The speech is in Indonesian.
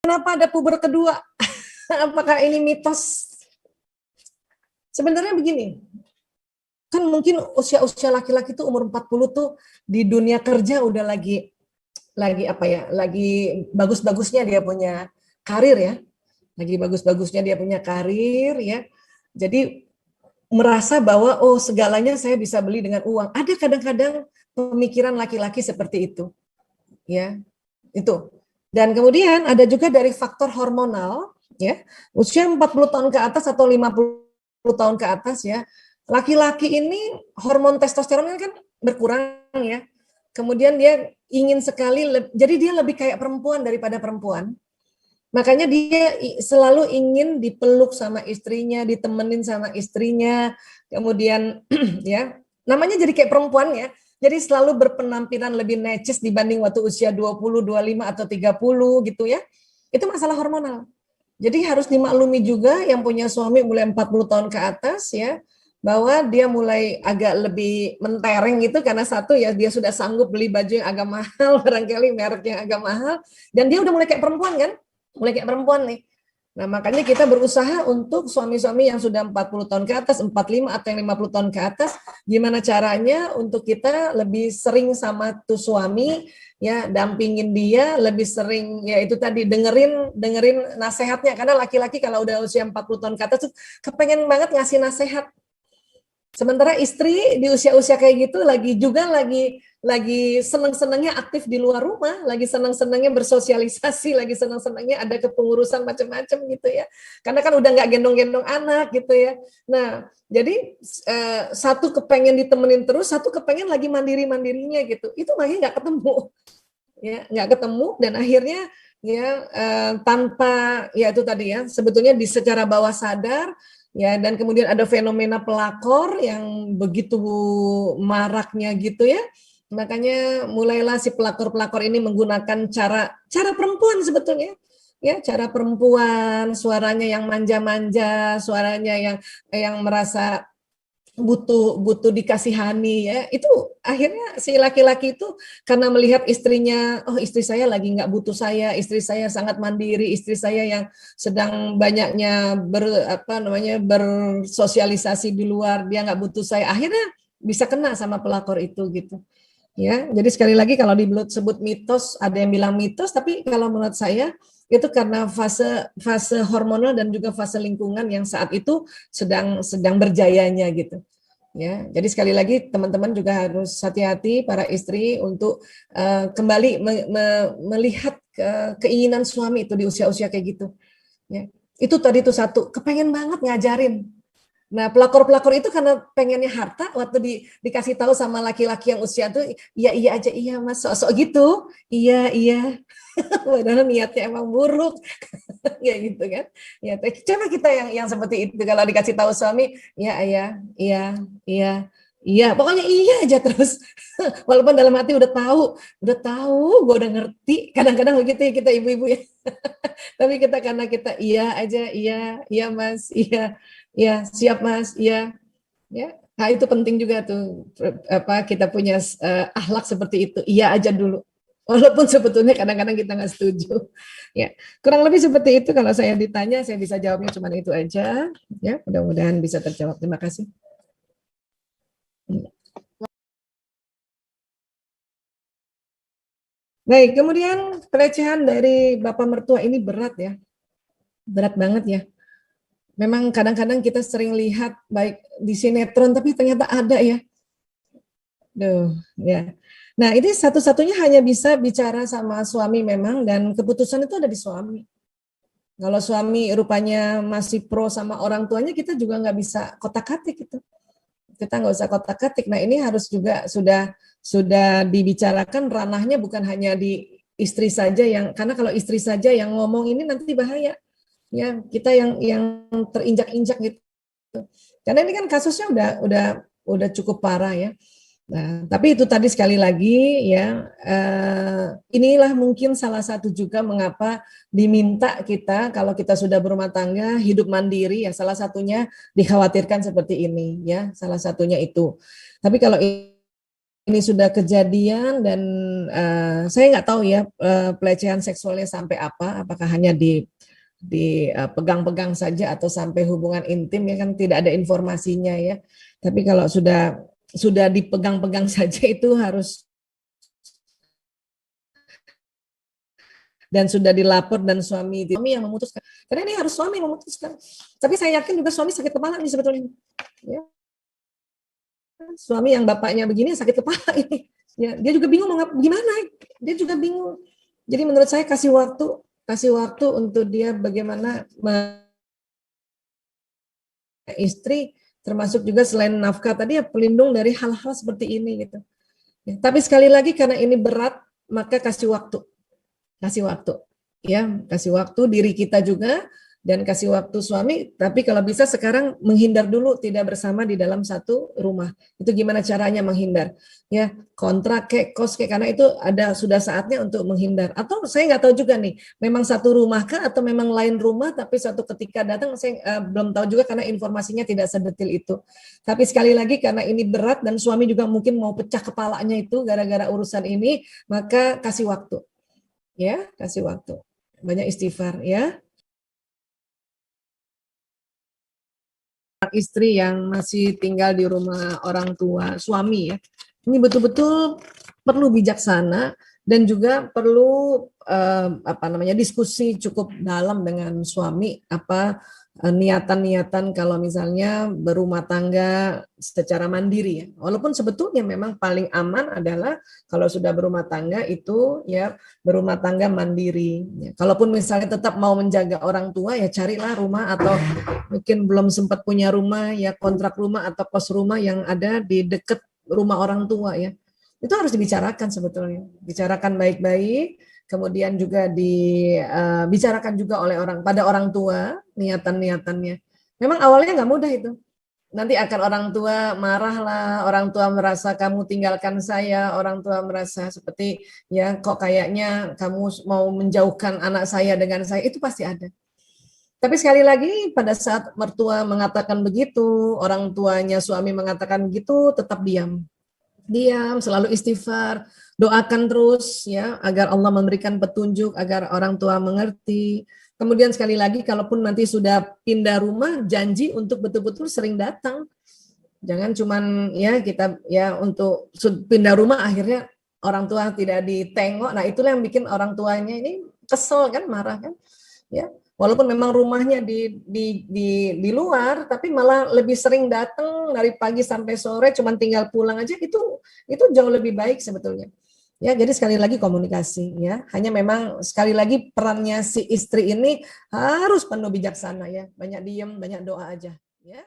kenapa ada puber kedua? Apakah ini mitos? Sebenarnya begini, kan mungkin usia-usia laki-laki tuh umur 40 tuh di dunia kerja udah lagi apa ya, lagi bagus-bagusnya dia punya karir ya, lagi bagus-bagusnya dia punya karir ya. Jadi merasa bahwa oh segalanya saya bisa beli dengan uang. Ada kadang-kadang pemikiran laki-laki seperti itu, ya itu. Dan kemudian ada juga dari faktor hormonal, ya usia 40 tahun ke atas atau 50 tahun ke atas ya, laki-laki ini hormon testosteronnya kan berkurang ya. Kemudian dia ingin sekali, jadi dia lebih kayak perempuan daripada perempuan. Makanya dia selalu ingin dipeluk sama istrinya, ditemenin sama istrinya, kemudian ya, namanya jadi kayak perempuan ya. Jadi selalu berpenampilan lebih necis dibanding waktu usia 20, 25 atau 30 gitu ya. Itu masalah hormonal. Jadi harus dimaklumi juga yang punya suami mulai 40 tahun ke atas ya, bahwa dia mulai agak lebih mentereng gitu karena satu ya dia sudah sanggup beli baju yang agak mahal, barangkali merek yang agak mahal, dan dia udah mulai kayak perempuan kan, mulai kayak perempuan nih. Nah makanya kita berusaha untuk suami-suami yang sudah 40 tahun ke atas, 45 atau yang 50 tahun ke atas, gimana caranya untuk kita lebih sering sama tuh suami, ya dampingin dia, lebih sering ya itu tadi dengerin nasihatnya, karena laki-laki kalau udah usia 40 tahun ke atas tuh kepengen banget ngasih nasihat. Sementara istri di usia-usia kayak gitu lagi seneng-senengnya aktif di luar rumah, lagi seneng-senengnya bersosialisasi, lagi seneng-senengnya ada kepengurusan macam-macam gitu ya. Karena kan udah nggak gendong-gendong anak gitu ya. Nah, jadi satu kepengen ditemenin terus, satu kepengen lagi mandiri-mandirinya gitu. Itu makanya nggak ketemu, ya nggak ketemu dan akhirnya ya tanpa ya itu tadi ya sebetulnya di secara bawah sadar ya, dan kemudian ada fenomena pelakor yang begitu maraknya gitu ya, makanya mulailah si pelakor-pelakor ini menggunakan cara perempuan sebetulnya ya, cara perempuan, suaranya yang manja-manja, suaranya yang merasa butuh dikasihani ya, itu akhirnya si laki-laki itu karena melihat istrinya, oh istri saya lagi nggak butuh saya, istri saya sangat mandiri, istri saya yang sedang banyaknya bersosialisasi di luar, dia nggak butuh saya, akhirnya bisa kena sama pelakor itu gitu ya. Jadi sekali lagi kalau disebut mitos, ada yang bilang mitos, tapi kalau menurut saya itu karena fase hormonal dan juga fase lingkungan yang saat itu sedang berjayanya gitu. Ya, jadi sekali lagi teman-teman juga harus hati-hati para istri untuk kembali melihat keinginan suami itu di usia-usia kayak gitu. Ya, itu tadi tuh satu, kepengen banget ngajarin. Nah, pelakor-pelakor itu karena pengennya harta, waktu dikasih tahu sama laki-laki yang usia tuh, iya iya aja, iya mas, sok-sok gitu, iya iya, padahal niatnya emang buruk, ya gitu kan. Ya, coba kita yang seperti itu kalau dikasih tahu suami, iya iya iya iya iya, pokoknya iya aja terus, walaupun dalam hati udah tahu, gue udah ngerti, kadang-kadang begitu ya kita ibu-ibu ya. Tapi kita karena kita iya aja, iya, iya mas, iya, iya, siap mas, iya, ya. Nah itu penting juga tuh apa kita punya akhlak seperti itu, iya aja dulu. Walaupun sebetulnya kadang-kadang kita nggak setuju, ya kurang lebih seperti itu. Kalau saya ditanya, saya bisa jawabnya cuma itu aja, ya mudah-mudahan bisa terjawab. Terima kasih. Baik, kemudian pelecehan dari bapak mertua ini berat ya, berat banget ya. Memang kadang-kadang kita sering lihat baik di sinetron, tapi ternyata ada ya. Duh, ya. Nah, ini satu-satunya hanya bisa bicara sama suami memang, dan keputusan itu ada di suami. Kalau suami rupanya masih pro sama orang tuanya, kita juga nggak bisa kotak-katik gitu. Kita nggak usah kotak-katik. Nah, ini harus juga sudah dibicarakan, ranahnya bukan hanya di istri saja, yang karena kalau istri saja yang ngomong ini nanti bahaya. Ya, kita yang terinjak-injak gitu. Karena ini kan kasusnya udah cukup parah ya. Nah, tapi itu tadi sekali lagi ya, inilah mungkin salah satu juga mengapa diminta kita kalau kita sudah berumah tangga hidup mandiri ya, salah satunya dikhawatirkan seperti ini ya, salah satunya itu. Tapi kalau ini sudah kejadian dan saya nggak tahu ya pelecehan seksualnya sampai apa, apakah hanya dipegang-pegang saja atau sampai hubungan intim, ya kan tidak ada informasinya ya. Tapi kalau sudah dipegang-pegang saja itu harus, dan sudah dilapor dan suami yang memutuskan. Karena ini harus suami memutuskan. Tapi saya yakin juga suami sakit kepala ini sebetulnya. Ya. Suami yang bapaknya begini sakit kepala ini. Ya, dia juga bingung mau gimana. Dia juga bingung. Jadi menurut saya kasih waktu untuk dia bagaimana istri, termasuk juga selain nafkah tadi ya pelindung dari hal-hal seperti ini gitu. Ya, tapi sekali lagi karena ini berat, maka kasih waktu ya, kasih waktu diri kita juga dan kasih waktu suami. Tapi kalau bisa sekarang menghindar dulu, tidak bersama di dalam satu rumah. Itu gimana caranya menghindar? Ya, kontrak kos karena itu sudah saatnya untuk menghindar. Atau saya nggak tahu juga nih, memang satu rumah kah atau memang lain rumah, tapi suatu ketika datang, saya belum tahu juga karena informasinya tidak sedetil itu. Tapi sekali lagi karena ini berat dan suami juga mungkin mau pecah kepalanya itu gara-gara urusan ini, maka kasih waktu. Ya, kasih waktu. Banyak istighfar ya. Istri yang masih tinggal di rumah orang tua suami ya, ini betul-betul perlu bijaksana dan juga perlu diskusi cukup dalam dengan suami, niatan-niatan kalau misalnya berumah tangga secara mandiri ya. Walaupun sebetulnya memang paling aman adalah kalau sudah berumah tangga itu ya berumah tangga mandiri. Ya, kalaupun misalnya tetap mau menjaga orang tua ya carilah rumah, atau mungkin belum sempat punya rumah ya kontrak rumah atau kos rumah yang ada di dekat rumah orang tua ya. Itu harus dibicarakan sebetulnya. Bicarakan baik-baik. Kemudian juga dibicarakan juga oleh pada orang tua niatan-niatannya. Memang awalnya nggak mudah itu. Nanti akan orang tua marah lah, orang tua merasa kamu tinggalkan saya, orang tua merasa seperti ya kok kayaknya kamu mau menjauhkan anak saya dengan saya, itu pasti ada. Tapi sekali lagi pada saat mertua mengatakan begitu, orang tuanya suami mengatakan begitu, tetap diam. Diam, selalu istighfar, doakan terus ya agar Allah memberikan petunjuk, agar orang tua mengerti. Kemudian sekali lagi kalaupun nanti sudah pindah rumah, janji untuk betul-betul sering datang. Jangan cuman ya kita ya untuk pindah rumah akhirnya orang tua tidak ditengok. Nah, itulah yang bikin orang tuanya ini kesel kan, marah kan. Ya. Walaupun memang rumahnya di luar, tapi malah lebih sering datang dari pagi sampai sore, cuman tinggal pulang aja, itu jauh lebih baik sebetulnya. Ya, jadi sekali lagi komunikasi ya. Hanya memang sekali lagi perannya si istri ini harus penuh bijaksana ya. Banyak diem, banyak doa aja ya.